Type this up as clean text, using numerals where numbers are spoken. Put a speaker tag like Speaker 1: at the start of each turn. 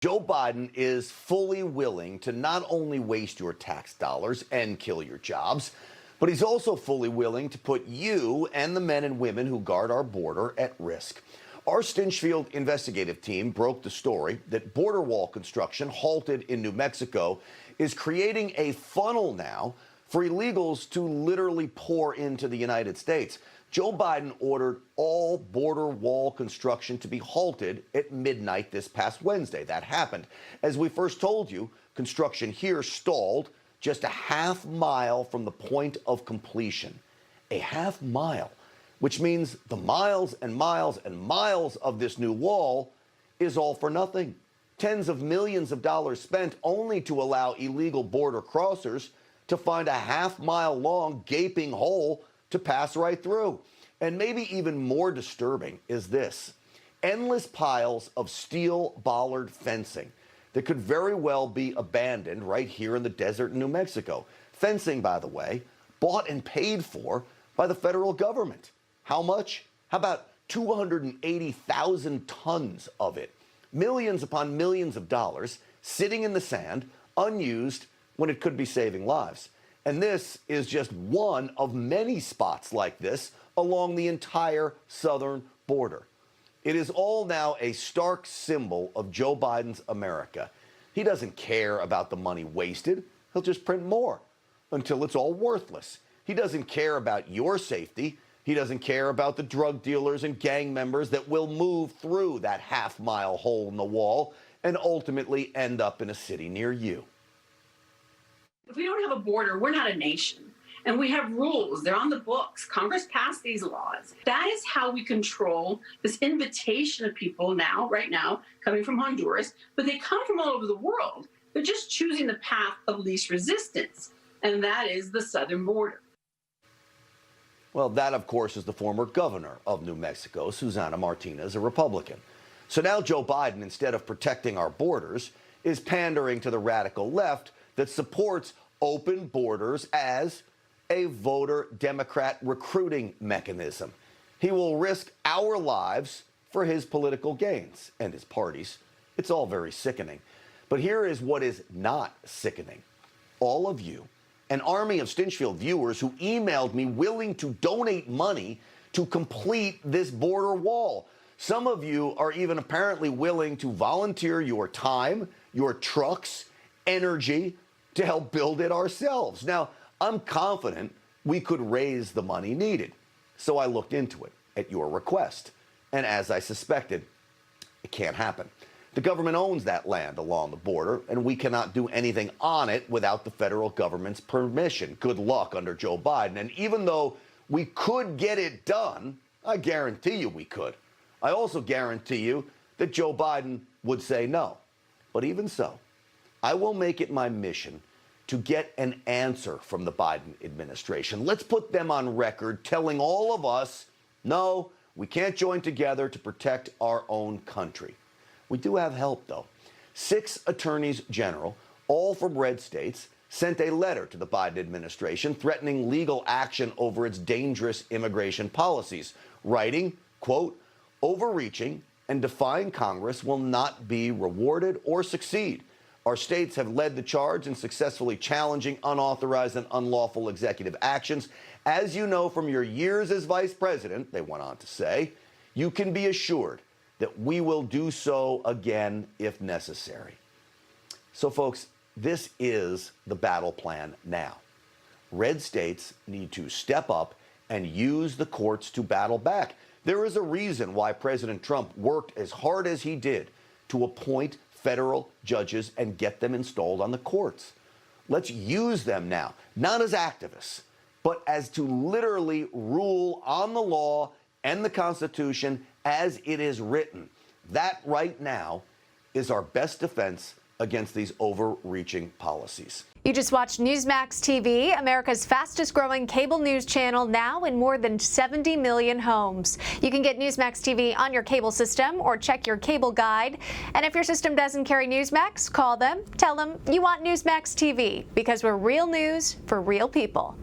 Speaker 1: Joe Biden is fully willing to not only waste your tax dollars and kill your jobs, but he's also fully willing to put you and the men and women who guard our border at risk. Our Stinchfield investigative team broke the story that border wall construction halted in New Mexico is creating a funnel now for illegals to literally pour into the United States. Joe Biden ordered all border wall construction to be halted at midnight this past Wednesday. That happened. As we first told you, construction here stalled just a half mile from the point of completion. A half mile, which means the miles and miles and miles of this new wall is all for nothing. Tens of millions of dollars spent only to allow illegal border crossers to find a half-mile long gaping hole to pass right through. And maybe even more disturbing is this: endless piles of steel bollard fencing that could very well be abandoned right here in the desert in New Mexico. Fencing, by the way, bought and paid for by the federal government. How much? How about 280,000 tons of it? Millions upon millions of dollars sitting in the sand, unused, when it could be saving lives. And this is just one of many spots like this along the entire southern border. It is all now a stark symbol of Joe Biden's America. He doesn't care about the money wasted. He'll just print more until it's all worthless. He doesn't care about your safety. He doesn't care about the drug dealers and gang members that will move through that half-mile hole in the wall and ultimately end up in a city near you.
Speaker 2: If we don't have a border, we're not a nation. And we have rules. They're on the books. Congress passed these laws. That is how we control this invitation of people now, right now, coming from Honduras. But they come from all over the world. They're just choosing the path of least resistance. And that is the southern border.
Speaker 1: Well, that, of course, is the former governor of New Mexico, Susana Martinez, a Republican. So now Joe Biden, instead of protecting our borders, is pandering to the radical left that supports open borders as a voter Democrat recruiting mechanism. He will risk our lives for his political gains and his party's. It's all very sickening. But here is what is not sickening. All of you, an army of Stinchfield viewers who emailed me willing to donate money to complete this border wall. Some of you are even apparently willing to volunteer your time, your trucks, energy to help build it ourselves. Now, I'm confident we could raise the money needed. So I looked into it at your request. And as I suspected, it can't happen. The government owns that land along the border, and we cannot do anything on it without the federal government's permission. Good luck under Joe Biden. And even though we could get it done, I guarantee you we could. I also guarantee you that Joe Biden would say no. But even so, I will make it my mission to get an answer from the Biden administration. Let's put them on record telling all of us, no, we can't join together to protect our own country. We do have help, though. 6 attorneys general, all from red states, sent a letter to the Biden administration threatening legal action over its dangerous immigration policies, writing, quote, overreaching and defying Congress will not be rewarded or succeed. Our states have led the charge in successfully challenging unauthorized and unlawful executive actions. As you know from your years as vice president, they went on to say, you can be assured that we will do so again if necessary. So, folks, this is the battle plan now. Red states need to step up and use the courts to battle back. There is a reason why President Trump worked as hard as he did to appoint federal judges and get them installed on the courts. Let's use them now, not as activists, but as to literally rule on the law and the Constitution as it is written. That right now is our best defense against these overreaching policies.
Speaker 3: You just watched Newsmax TV, America's fastest growing cable news channel, now in more than 70 million homes. You can get Newsmax TV on your cable system or check your cable guide. And if your system doesn't carry Newsmax, call them, tell them you want Newsmax TV, because we're real news for real people.